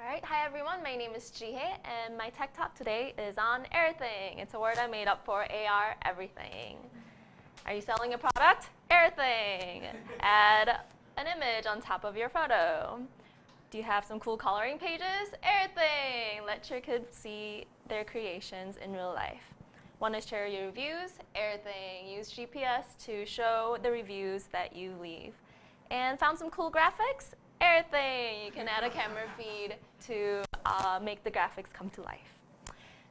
Alright, hi everyone, my name is Jihye and my tech talk today is on Everything. It's a word I made up for AR everything. Are you selling a product? Everything. Add an image on top of your photo. Do you have some cool coloring pages? Everything. Let your kids see their creations in real life. Want to share your reviews? Everything. Use GPS to show the reviews that you leave. And found some cool graphics? Everything. You can add a camera feed to make the graphics come to life.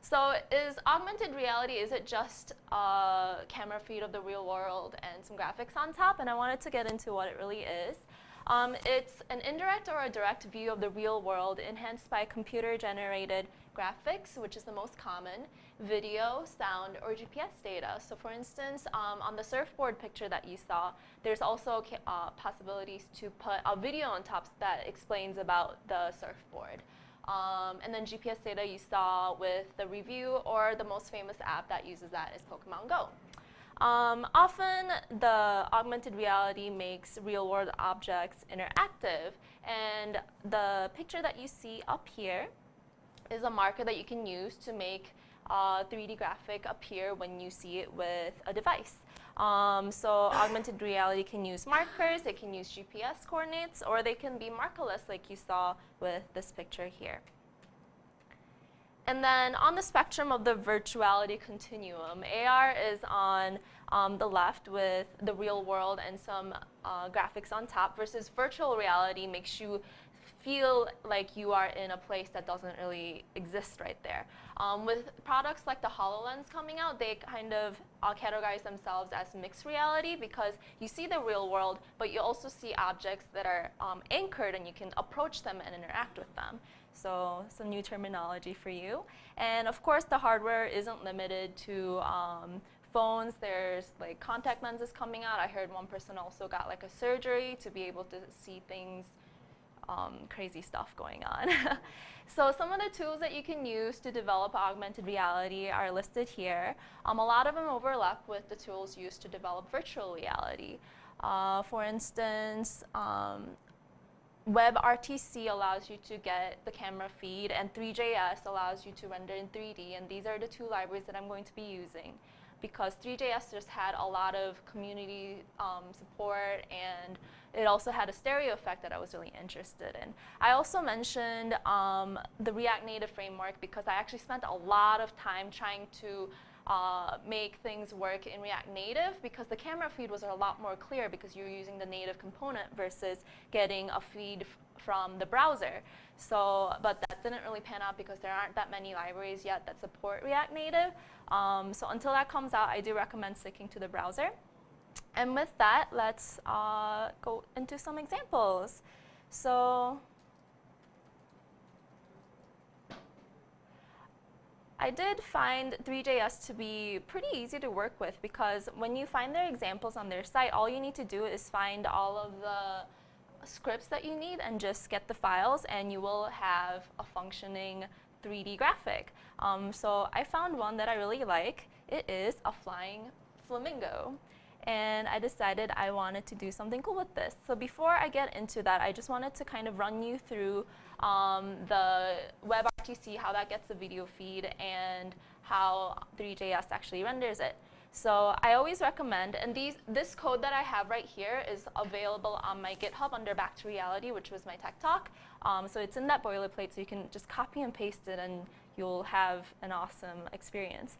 So is augmented reality, is it just a camera feed of the real world and some graphics on top? And I wanted to get into what it really is. It's an indirect or a direct view of the real world enhanced by computer-generated graphics, which is the most common, video, sound, or GPS data. So for instance, on the surfboard picture that you saw, there's also possibilities to put a video on top that explains about the surfboard. And then GPS data you saw with the review, or the most famous app that uses that is Pokemon Go. Often the augmented reality makes real-world objects interactive, and the picture that you see up here is a marker that you can use to make a 3D graphic appear when you see it with a device. So augmented reality can use markers, it can use GPS coordinates, or they can be markerless like you saw with this picture here. And then on the spectrum of the virtuality continuum, AR is on the left with the real world and some graphics on top, versus virtual reality makes you feel like you are in a place that doesn't really exist right there. With products like the HoloLens coming out, they kind of categorize themselves as mixed reality because you see the real world, but you also see objects that are anchored and you can approach them and interact with them. So some new terminology for you. And of course, the hardware isn't limited to phones. There's like contact lenses coming out. I heard one person also got like a surgery to be able to see things, crazy stuff going on. So some of the tools that you can use to develop augmented reality are listed here. A lot of them overlap with the tools used to develop virtual reality. For instance, WebRTC allows you to get the camera feed, and Three.js allows you to render in 3D, and these are the two libraries that I'm going to be using because Three.js just had a lot of community support, and it also had a stereo effect that I was really interested in. I also mentioned the React Native framework because I actually spent a lot of time trying to make things work in React Native because the camera feed was a lot more clear because you're using the native component versus getting a feed from the browser. So, but that didn't really pan out because there aren't that many libraries yet that support React Native. So until that comes out, I do recommend sticking to the browser. And with that, let's go into some examples. So I did find Three.js to be pretty easy to work with because when you find their examples on their site, all you need to do is find all of the scripts that you need and just get the files, and you will have a functioning 3D graphic. So I found one that I really like. It is a flying flamingo. And I decided I wanted to do something cool with this. So before I get into that, I just wanted to kind of run you through the WebRTC, how that gets the video feed, and how Three.js actually renders it. So I always recommend, and this code that I have right here is available on my GitHub under Back to Reality, which was my tech talk. So it's in that boilerplate, so you can just copy and paste it, and you'll have an awesome experience.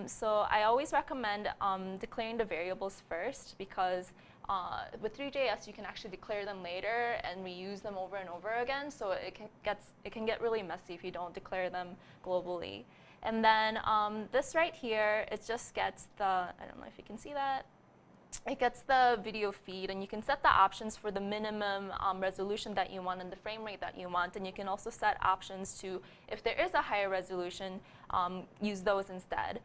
So I always recommend declaring the variables first because with Three.js you can actually declare them later and reuse them over and over again, so it can get really messy if you don't declare them globally. And then this right here, it just gets the, I don't know if you can see that, it gets the video feed, and you can set the options for the minimum resolution that you want and the frame rate that you want, and you can also set options to, if there is a higher resolution, use those instead.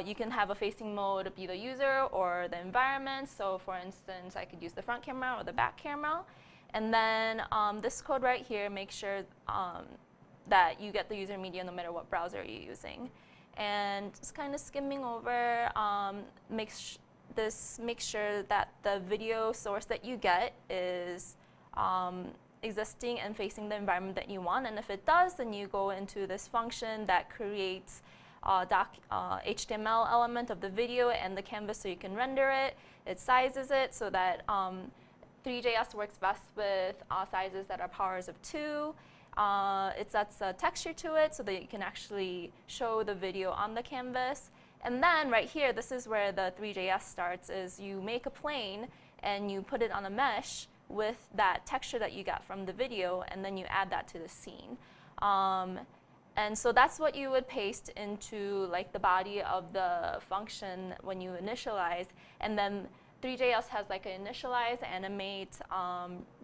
You can have a facing mode be the user or the environment, so for instance, I could use the front camera or the back camera. And then this code right here makes sure that you get the user media no matter what browser you're using. And just kind of skimming over, make sure that the video source that you get is existing and facing the environment that you want. And if it does, then you go into this function that creates HTML element of the video and the canvas so you can render it. It sizes it so that Three.js works best with sizes that are powers of 2. It sets a texture to it so that you can actually show the video on the canvas. And then right here, this is where the Three.js starts, is you make a plane and you put it on a mesh with that texture that you got from the video, and then you add that to the scene. And so that's what you would paste into like the body of the function when you initialize. And then Three.js has like an initialize, animate,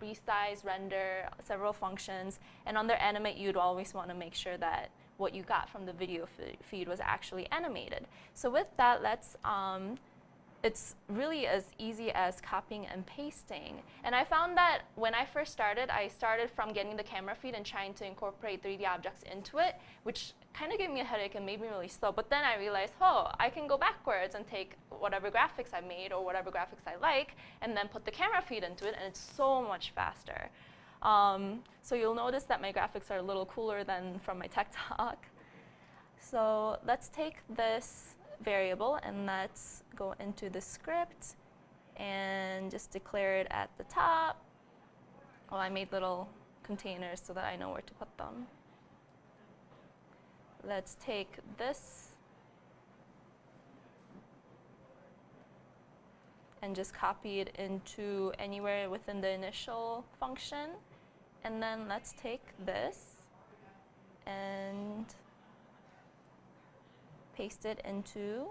resize, render, several functions. And under animate, you'd always want to make sure that what you got from the video feed was actually animated. So with that, it's really as easy as copying and pasting. And I found that when I first started, I started from getting the camera feed and trying to incorporate 3D objects into it, which kind of gave me a headache and made me really slow. But then I realized, oh, I can go backwards and take whatever graphics I made or whatever graphics I like, and then put the camera feed into it, and it's so much faster. So you'll notice that my graphics are a little cooler than from my tech talk. So let's take this variable and let's go into the script and just declare it at the top. Well, I made little containers so that I know where to put them. Let's take this and just copy it into anywhere within the initial function. And then let's take this and paste it into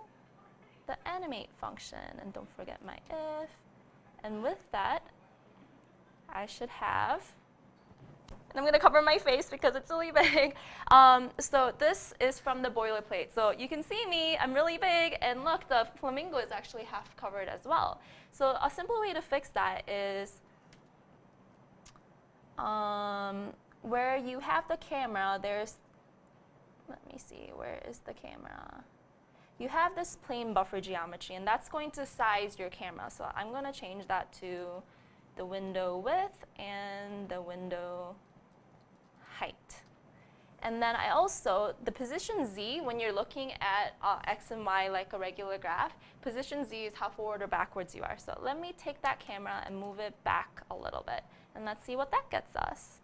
the animate function. And don't forget my if. And with that, I should have, and I'm going to cover my face because it's really big. So this is from the boilerplate. So you can see me, I'm really big, and look, the flamingo is actually half covered as well. So a simple way to fix that is where you have the camera, there's, let me see, where is the camera? You have this plane buffer geometry, and that's going to size your camera. So I'm going to change that to the window width and the window height. And then I also, the position Z, when you're looking at X and Y like a regular graph, position Z is how forward or backwards you are. So let me take that camera and move it back a little bit. And let's see what that gets us.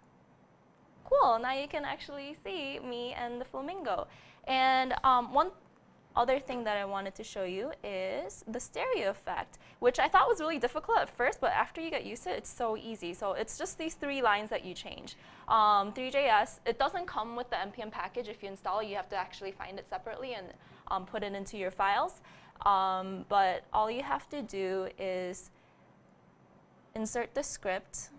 Cool, now you can actually see me and the flamingo. And one other thing that I wanted to show you is the stereo effect, which I thought was really difficult at first, but after you get used to it, it's so easy. So it's just these 3 lines that you change. Three.js, it doesn't come with the NPM package. If you install it, you have to actually find it separately and put it into your files. But all you have to do is insert the script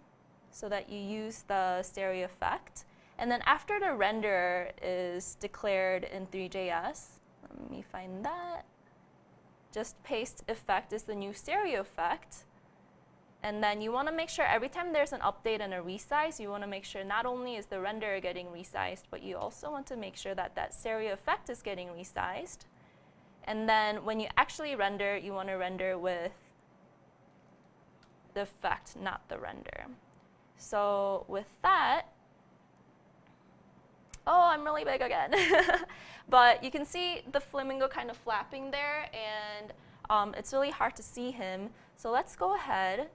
so that you use the stereo effect. And then after the render is declared in Three.js, let me find that. Just paste effect is the new stereo effect. And then you want to make sure every time there's an update and a resize, you want to make sure not only is the render getting resized, but you also want to make sure that that stereo effect is getting resized. And then when you actually render, you want to render with the effect, not the render. So with that, oh, I'm really big again. But you can see the flamingo kind of flapping there, and it's really hard to see him. So let's go ahead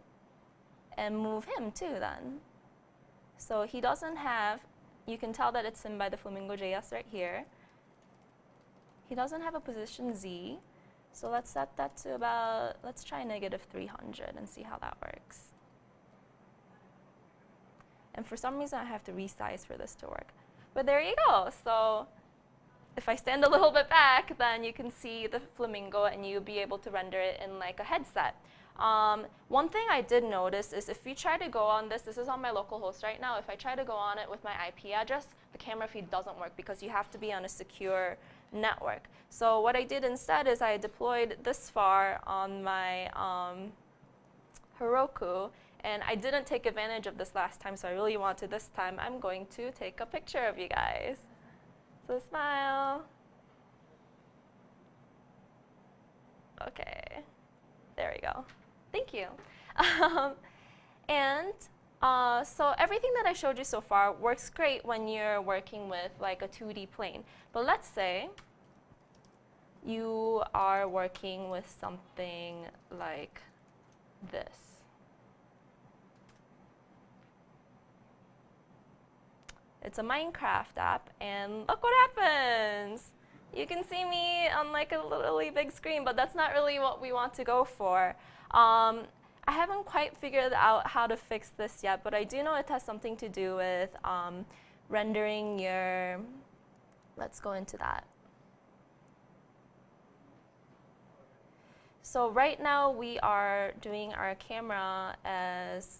and move him too then. So he doesn't have, you can tell that it's him by the flamingo.js right here. He doesn't have a position Z. So let's set that to about, let's try -300 and see how that works. And for some reason, I have to resize for this to work. But there you go. So if I stand a little bit back, then you can see the flamingo, and you'll be able to render it in like a headset. One thing I did notice is if you try to go on this is on my local host right now. If I try to go on it with my IP address, the camera feed doesn't work because you have to be on a secure network. So what I did instead is I deployed this far on my Heroku, and I didn't take advantage of this last time, so I really want to this time. I'm going to take a picture of you guys. So smile. Okay, there we go. Thank you. And So everything that I showed you so far works great when you're working with like a 2D plane. But let's say you are working with something like this. It's a Minecraft app, and look what happens. You can see me on like a really big screen, but that's not really what we want to go for. I haven't quite figured out how to fix this yet, but I do know it has something to do with rendering your, let's go into that. So right now we are doing our camera as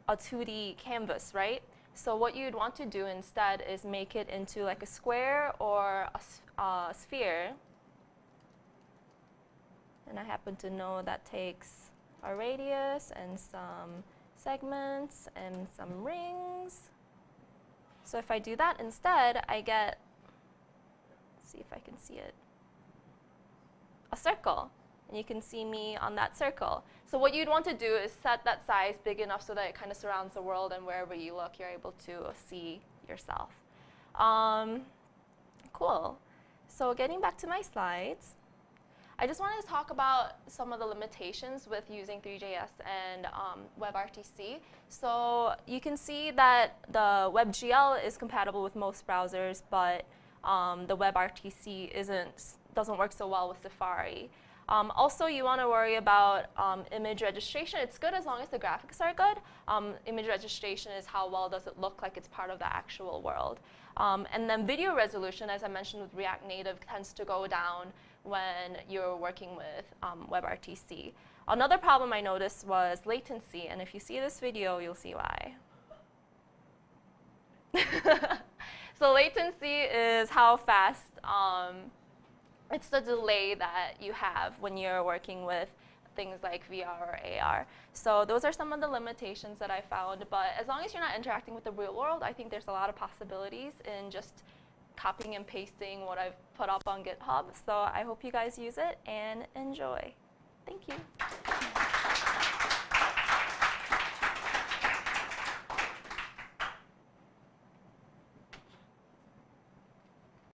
a 2D canvas, right? So what you'd want to do instead is make it into like a square or a sphere. And I happen to know that takes a radius and some segments and some rings. So if I do that instead, I get, let's see if I can see it, a circle. And you can see me on that circle. So what you'd want to do is set that size big enough so that it kind of surrounds the world, and wherever you look, you're able to see yourself. Cool. So getting back to my slides, I just wanted to talk about some of the limitations with using Three.js and WebRTC. So you can see that the WebGL is compatible with most browsers, but the WebRTC doesn't work so well with Safari. Also, you want to worry about image registration. It's good as long as the graphics are good. Image registration is how well does it look like it's part of the actual world. And then video resolution, as I mentioned with React Native, tends to go down when you're working with WebRTC. Another problem I noticed was latency, and if you see this video, you'll see why. So latency is how fast it's the delay that you have when you're working with things like VR or AR. So those are some of the limitations that I found. But as long as you're not interacting with the real world, I think there's a lot of possibilities in just copying and pasting what I've put up on GitHub. So I hope you guys use it and enjoy. Thank you.